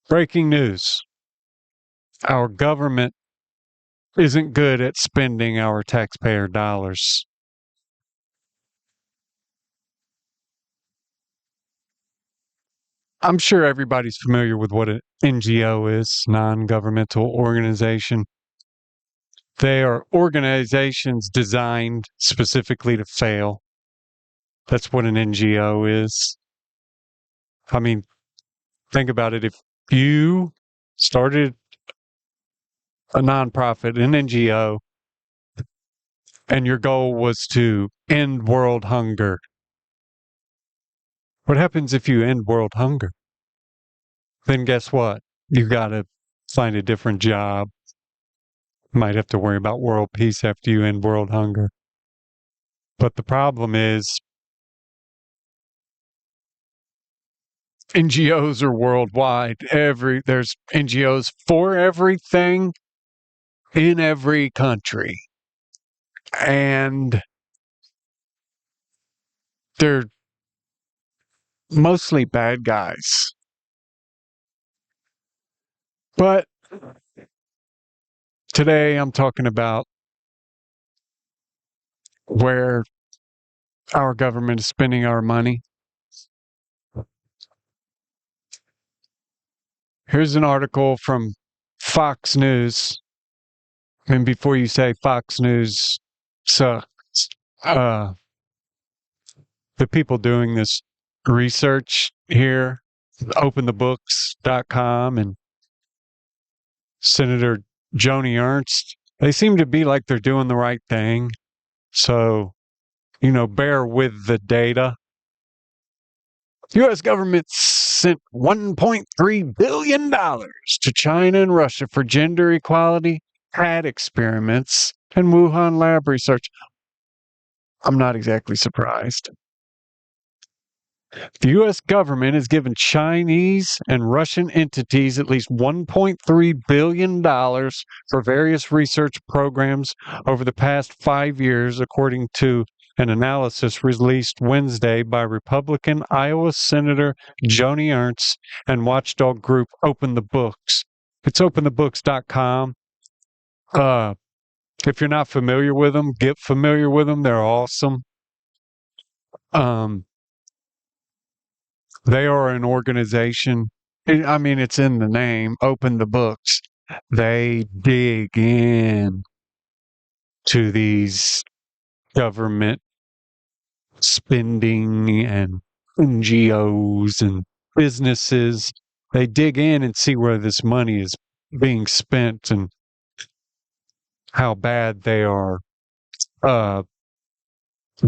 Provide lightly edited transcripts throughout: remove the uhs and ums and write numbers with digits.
Breaking news. Our government isn't good at spending our taxpayer dollars. I'm sure everybody's familiar with what an NGO is, non-governmental organization. They are organizations designed specifically to fail. That's what an NGO is. I mean, think about it. If you started a nonprofit, an NGO, and your goal was to end world hunger, what happens if you end world hunger? Then guess what? You got to find a different job. Might have to worry about world peace after you end world hunger. But the problem is NGOs are worldwide. There's NGOs for everything in every country. And they're mostly bad guys. But today I'm talking about where our government is spending our money. Here's an article from Fox News. And before you say Fox News sucks, the people doing this research here, openthebooks.com and Senator Joni Ernst, they seem to be like they're doing the right thing. So, bear with the data. U.S. government sent $1.3 billion to China and Russia for gender equality, cat experiments, and Wuhan lab research. I'm not exactly surprised. The U.S. government has given Chinese and Russian entities at least $1.3 billion for various research programs over the past 5 years, according to an analysis released Wednesday by Republican Iowa Senator Joni Ernst and watchdog group Open the Books. It's openthebooks.com. If you're not familiar with them, get familiar with them. They're awesome. They are an organization. I mean, it's in the name, Open the Books. They dig in to these government spending and NGOs and businesses. They dig in and see where this money is being spent and how bad they are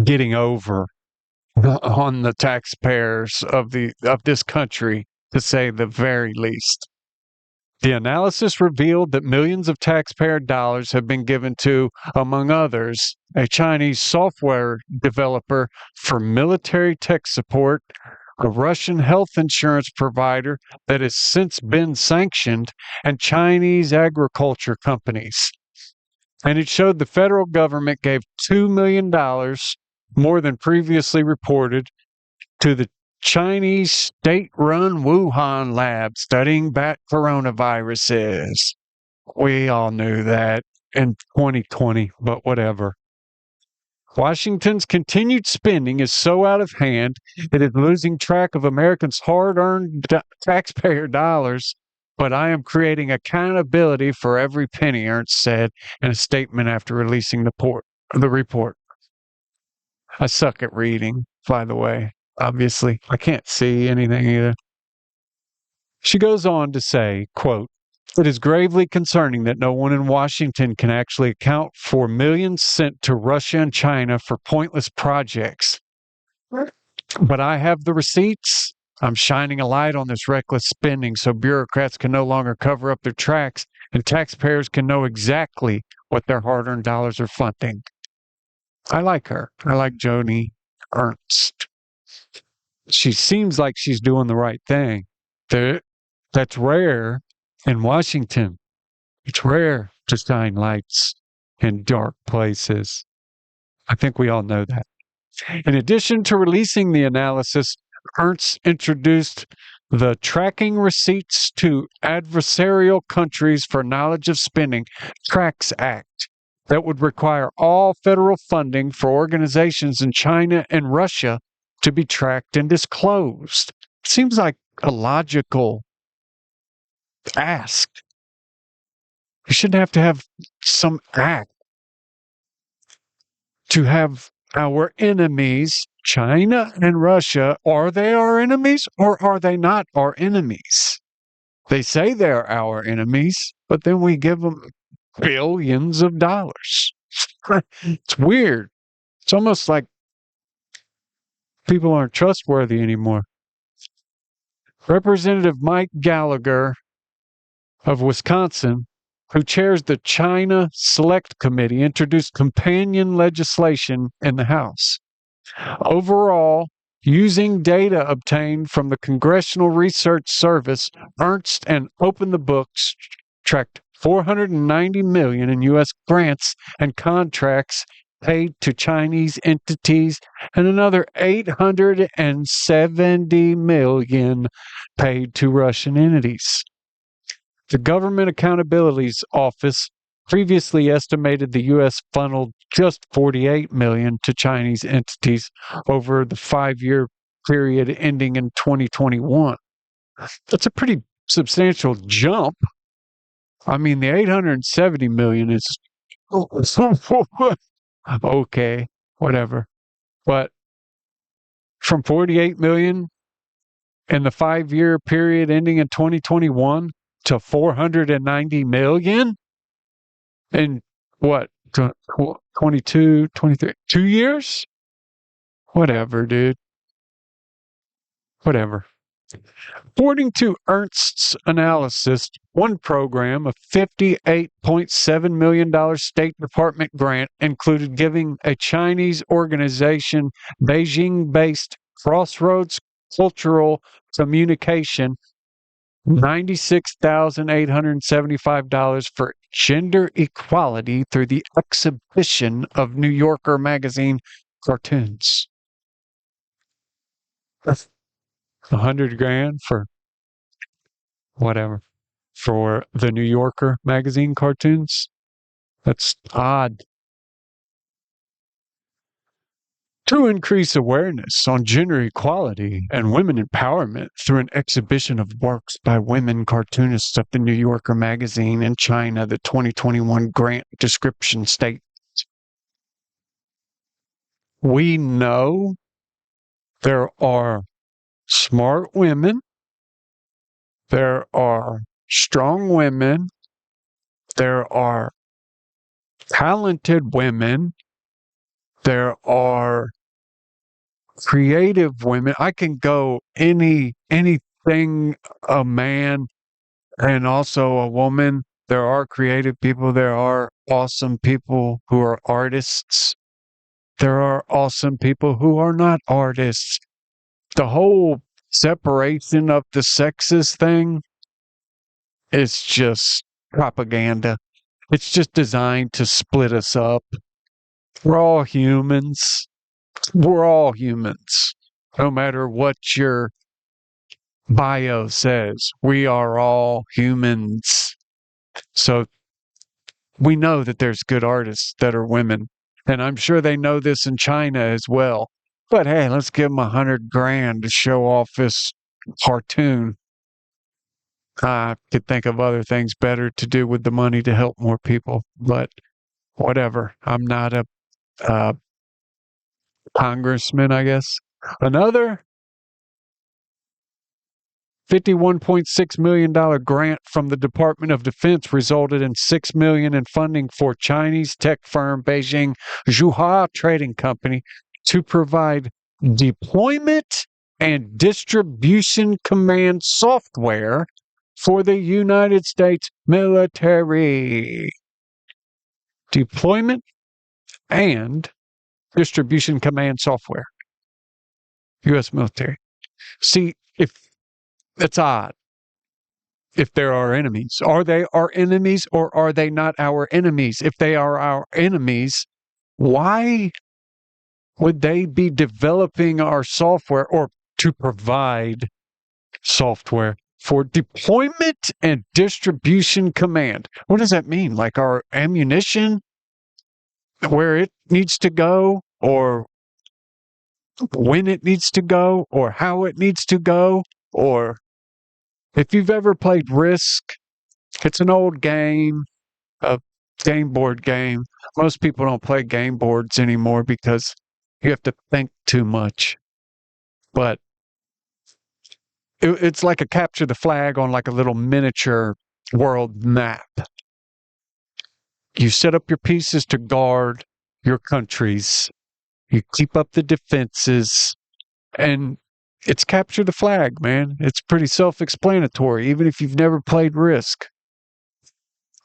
getting over on the taxpayers of this country, to say the very least. The analysis revealed that millions of taxpayer dollars have been given to, among others, a Chinese software developer for military tech support, a Russian health insurance provider that has since been sanctioned, and Chinese agriculture companies. And it showed the federal government gave $2 million more than previously reported to the Chinese state-run Wuhan lab studying bat coronaviruses. We all knew that in 2020, but whatever. Washington's continued spending is so out of hand, it is losing track of Americans' hard-earned taxpayer dollars, but I am creating accountability for every penny, Ernst said in a statement after releasing the report. I suck at reading, by the way. Obviously, I can't see anything either. She goes on to say, quote, "It is gravely concerning that no one in Washington can actually account for millions sent to Russia and China for pointless projects. But I have the receipts. I'm shining a light on this reckless spending so bureaucrats can no longer cover up their tracks and taxpayers can know exactly what their hard-earned dollars are funding." I like her. I like Joni Ernst. She seems like she's doing the right thing. That's rare in Washington. It's rare to shine lights in dark places. I think we all know that. In addition to releasing the analysis, Ernst introduced the Tracking Receipts to Adversarial Countries for Knowledge of Spending (TRACS) Act that would require all federal funding for organizations in China and Russia to be tracked and disclosed. Seems like a logical ask. We shouldn't have to have some act to have our enemies, China and Russia. Are they our enemies or are they not our enemies? They say they're our enemies, but then we give them billions of dollars. It's weird. It's almost like people aren't trustworthy anymore. Representative Mike Gallagher of Wisconsin, who chairs the China Select Committee, introduced companion legislation in the House. Overall, using data obtained from the Congressional Research Service, Ernst and Open the Books tracked $490 million in U.S. grants and contracts paid to Chinese entities and another $870 million paid to Russian entities. The Government Accountability Office previously estimated the U.S. funneled just $48 million to Chinese entities over the 5-year period ending in 2021. That's a pretty substantial jump. I mean, the $870 million is okay, whatever. But from $48 million in the 5-year period ending in 2021 to $490 million in what, 22, 23, 2 years? Whatever, dude. Whatever. According to Ernst's analysis, one program, a $58.7 million State Department grant, included giving a Chinese organization Beijing-based Crossroads Cultural Communication $96,875 for gender equality through the exhibition of New Yorker magazine cartoons. That's $100,000 for whatever, for the New Yorker magazine cartoons. That's odd. To increase awareness on gender equality and women empowerment through an exhibition of works by women cartoonists of the New Yorker magazine in China, the 2021 grant description states. We know there are smart women, there are strong women, there are talented women, there are creative women. I can go anything, a man and also a woman. There are creative people. There are awesome people who are artists. There are awesome people who are not artists. The whole separation of the sexes thing is just propaganda. It's just designed to split us up. We're all humans. We're all humans. No matter what your bio says, we are all humans. So we know that there's good artists that are women. And I'm sure they know this in China as well. But hey, let's give them $100,000 to show off this cartoon. I could think of other things better to do with the money to help more people, but whatever. I'm not a congressman, I guess. Another $51.6 million grant from the Department of Defense resulted in $6 million in funding for Chinese tech firm Beijing Zhuhua Trading Company to provide deployment and distribution command software for the United States military. Deployment and distribution command software. U.S. military. See, if that's odd. If they're our enemies, are they our enemies or are they not our enemies? If they are our enemies, why would they be developing our software or to provide software for deployment and distribution command. What does that mean? Like our ammunition, where it needs to go, or when it needs to go, or how it needs to go, or if you've ever played Risk, it's an old game, a game board game. Most people don't play game boards anymore because you have to think too much. But it's like a capture the flag on like a little miniature world map. You set up your pieces to guard your countries. You keep up the defenses, and it's capture the flag, man. It's pretty self-explanatory, even if you've never played Risk.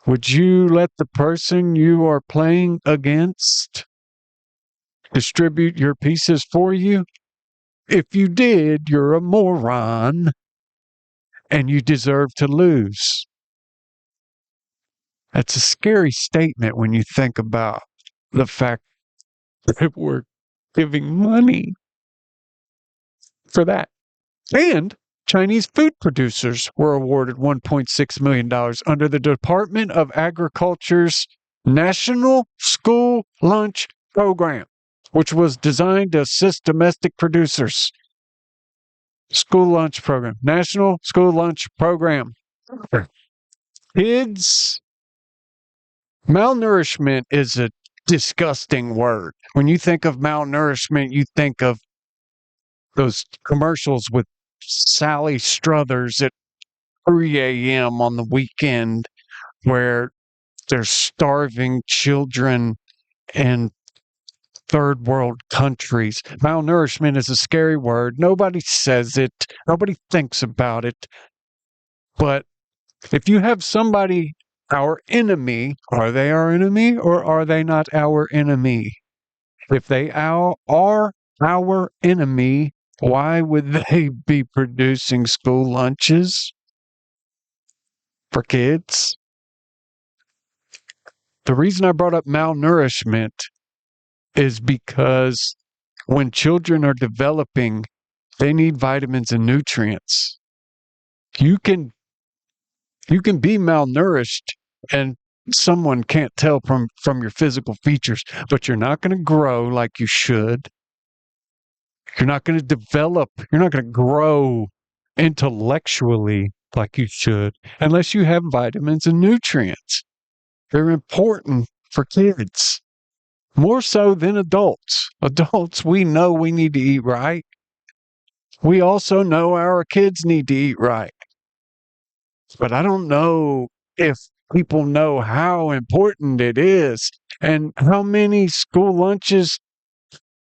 Would you let the person you are playing against distribute your pieces for you? If you did, you're a moron and you deserve to lose. That's a scary statement when you think about the fact that we're giving money for that. And Chinese food producers were awarded $1.6 million under the Department of Agriculture's National School Lunch Program, which was designed to assist domestic producers. School Lunch Program, National School Lunch Program. Kids, malnourishment is a disgusting word. When you think of malnourishment, you think of those commercials with Sally Struthers at 3 a.m. on the weekend where there's starving children in third world countries. Malnourishment is a scary word. Nobody says it. Nobody thinks about it. But if you have somebody, our enemy, are they our enemy or are they not our enemy? If they are our enemy, why would they be producing school lunches for kids? The reason I brought up malnourishment is because when children are developing, they need vitamins and nutrients. You can be malnourished and someone can't tell from your physical features, but you're not going to grow like you should. You're not going to develop, you're not going to grow intellectually like you should unless you have vitamins and nutrients. They're important for kids, more so than adults. Adults, we know we need to eat right. We also know our kids need to eat right. But I don't know if people know how important it is and how many school lunches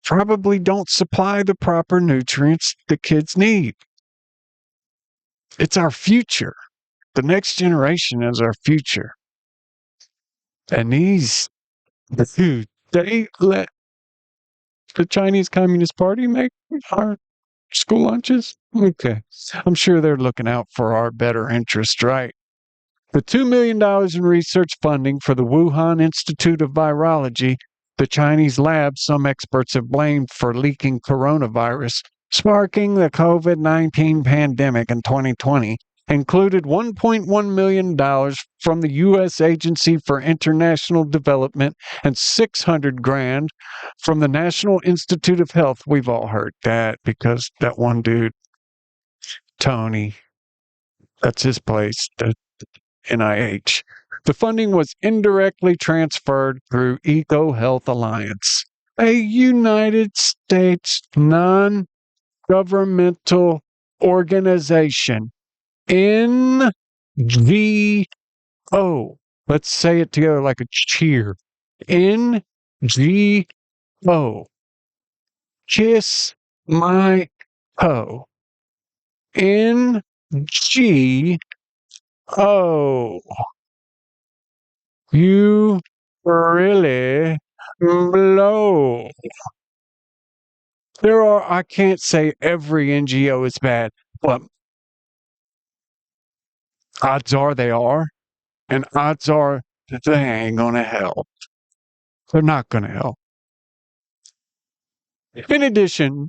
probably don't supply the proper nutrients the kids need. It's our future. The next generation is our future. And dude, they let the Chinese Communist Party make our school lunches? Okay. I'm sure they're looking out for our better interest, right? The $2 million in research funding for the Wuhan Institute of Virology, the Chinese lab some experts have blamed for leaking coronavirus, sparking the COVID-19 pandemic in 2020, included $1.1 million from the U.S. Agency for International Development and $600,000 from the National Institute of Health. We've all heard that because that one dude, Tony, that's his place, the NIH. The funding was indirectly transferred through EcoHealth Alliance, a United States non-governmental organization. NGO. Let's say it together like a cheer. NGO. Kiss my toe. NGO. You really blow. I can't say every NGO is bad, but odds are they are, and odds are that they ain't gonna help. They're not gonna help. In addition,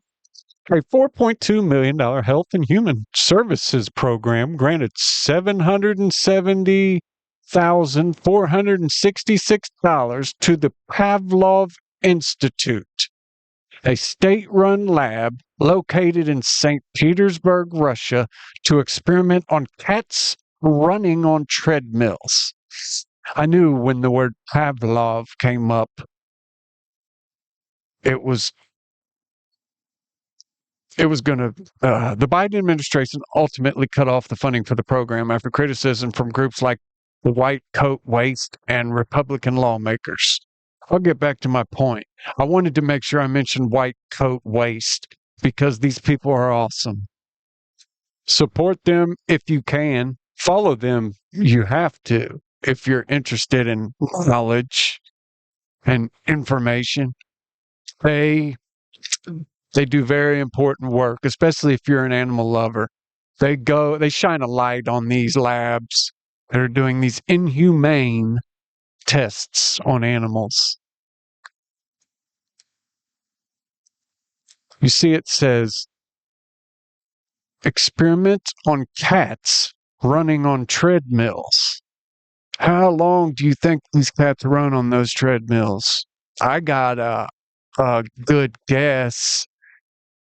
A $4.2 million Health and Human Services program granted $770,466 to the Pavlov Institute, a state-run lab located in St. Petersburg, Russia, to experiment on cats running on treadmills. I knew when the word Pavlov came up, it was going to. The Biden administration ultimately cut off the funding for the program after criticism from groups like the White Coat Waste and Republican lawmakers. I'll get back to my point. I wanted to make sure I mentioned White Coat Waste because these people are awesome. Support them if you can. Follow them. You have to if you're interested in knowledge and information. They do very important work, especially if you're an animal lover. They shine a light on these labs that are doing these inhumane tests on animals. You see, it says experiment on cats running on treadmills. How long do you think these cats run on those treadmills? I got a good guess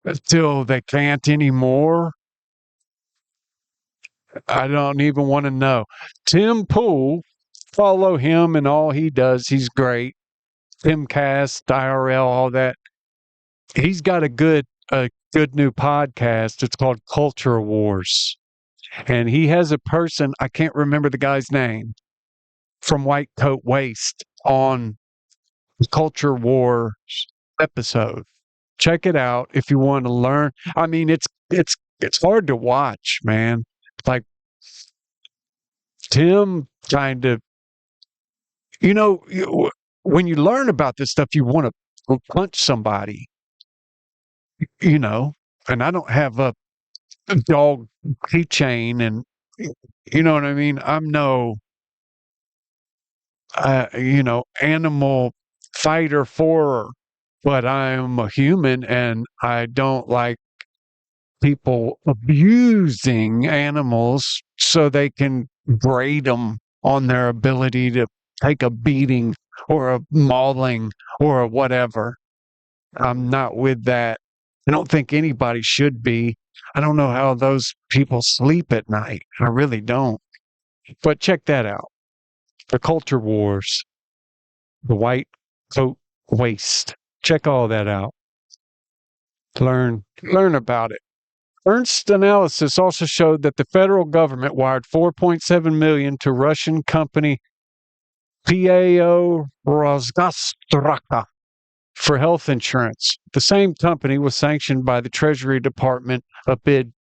until they can't anymore. I don't even want to know. Tim Pool, follow him and all he does. He's great. Timcast, IRL, all that. He's got a good new podcast. It's called Culture Wars. And he has a person, I can't remember the guy's name, from White Coat Waste on the Culture Wars episode. Check it out if you want to learn. I mean, it's hard to watch, man. Like Tim kind of, when you learn about this stuff, you want to punch somebody, and I don't have a dog keychain and, you know what I mean? I'm no, animal fighter for, but I'm a human and I don't like people abusing animals so they can grade them on their ability to take a beating or a mauling or a whatever. I'm not with that. I don't think anybody should be. I don't know how those people sleep at night. I really don't. But check that out. The Culture Wars, the White Coat Waste. Check all that out. Learn about it. Ernst analysis also showed that the federal government wired $4.7 million to Russian company PAO Rosgosstraka for health insurance. The same company was sanctioned by the Treasury Department amid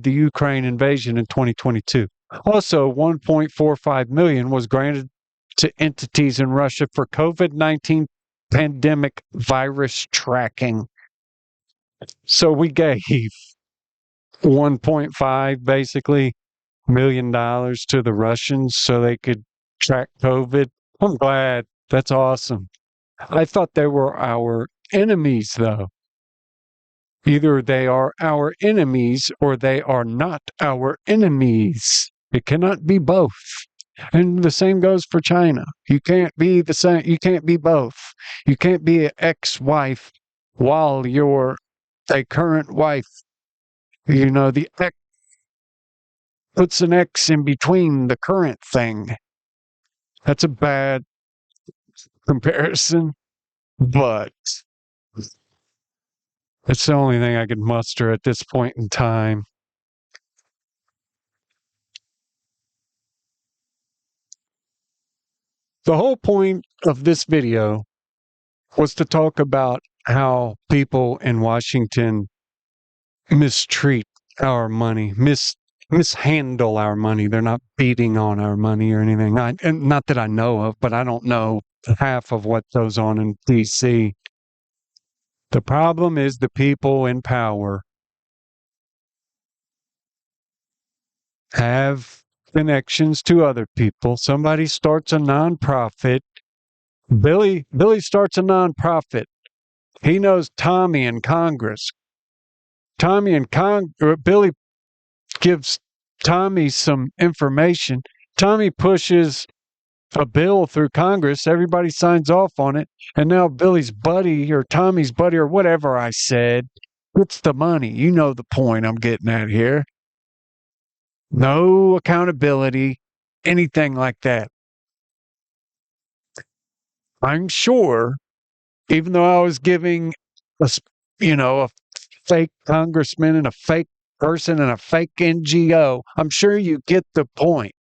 the Ukraine invasion in 2022. Also, $1.45 million was granted to entities in Russia for COVID-19 pandemic virus tracking. So we gave 1.5 basically $1 million to the Russians so they could track COVID. I'm glad. That's awesome. I thought they were our enemies, though. Either they are our enemies or they are not our enemies. It cannot be both. And the same goes for China. You can't be the same. You can't be both. You can't be an ex-wife while you're a current wife. The ex puts an X in between the current thing. That's a bad comparison, but it's the only thing I can muster at this point in time. The whole point of this video was to talk about how people in Washington mistreat our money, mishandle our money. They're not beating on our money or anything. And not that I know of, but I don't know half of what goes on in D.C. The problem is the people in power have connections to other people. Somebody starts a nonprofit. Billy starts a nonprofit. He knows Tommy in Congress. Billy gives Tommy some information. Tommy pushes a bill through Congress. Everybody signs off on it. And now Billy's buddy or Tommy's buddy or whatever I said gets the money. You know the point I'm getting at here. No accountability, anything like that. I'm sure, even though I was giving a fake congressman and a fake person and a fake NGO, I'm sure you get the point.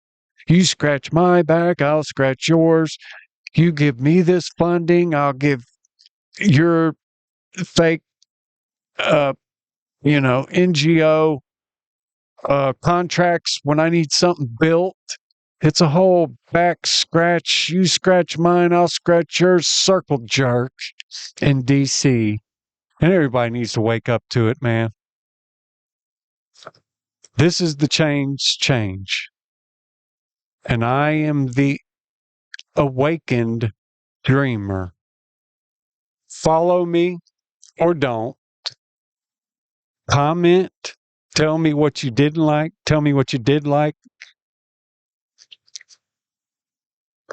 You scratch my back, I'll scratch yours. You give me this funding, I'll give your fake, NGO contracts when I need something built. It's a whole back scratch. You scratch mine, I'll scratch yours circle jerk in DC. And everybody needs to wake up to it, man. This is the change. And I am the awakened dreamer. Follow me or don't. Comment. Tell me what you didn't like. Tell me what you did like.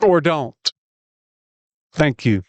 Or don't. Thank you.